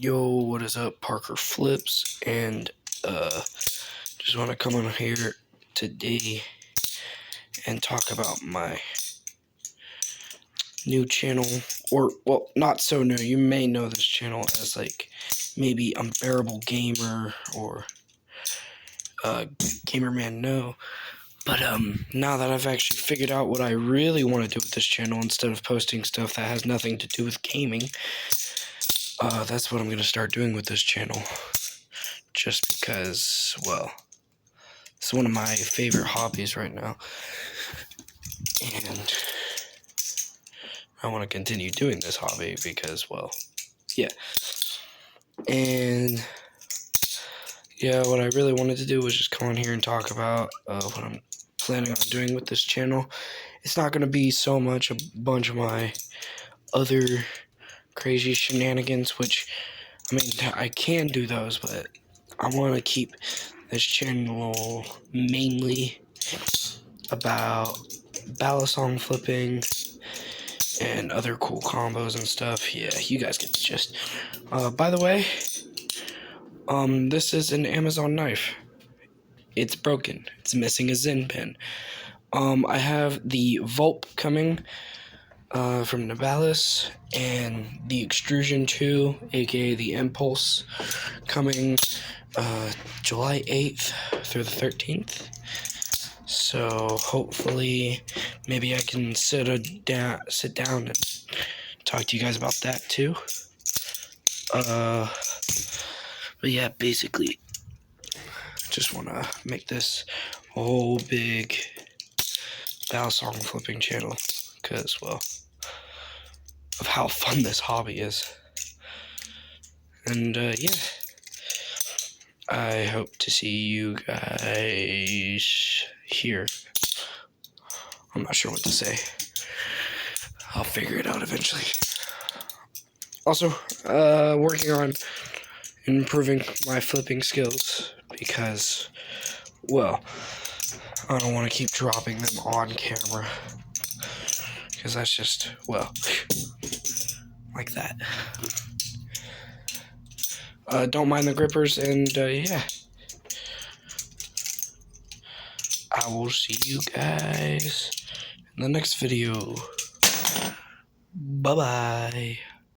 Yo, what is up, Parker Flips, and just want to come on here today and talk about my new channel, or, well, not so new. You may know this channel as, like, maybe Unbearable Gamer, or Gamerman No, but now that I've actually figured out what I really want to do with this channel, instead of posting stuff that has nothing to do with gaming, that's what I'm going to start doing with this channel, just because, well, it's one of my favorite hobbies right now, and I want to continue doing this hobby because, well, yeah, and yeah, what I really wanted to do was just come on here and talk about what I'm planning on doing with this channel. It's not going to be so much a bunch of my other crazy shenanigans, which, I mean, I can do those, but I want to keep this channel mainly about balisong flipping and other cool combos and stuff. Yeah, you guys get the gist. By the way, this is an Amazon knife. It's broken. It's missing a Zen pin. I have the Volp coming from Nabalis, and the Extrusion 2, aka the Impulse, coming July 8th through the 13th. So hopefully, maybe I can sit down and talk to you guys about that too. But yeah, basically, just want to make this a whole big balisong flipping channel because, well, of how fun this hobby is. And yeah, I hope to see you guys here. I'm not sure what to say. I'll figure it out eventually. Also, working on improving my flipping skills because, well, I don't want to keep dropping them on camera because that's just, well, like that. Don't mind the grippers, and yeah, I will see you guys in the next video. Bye-bye.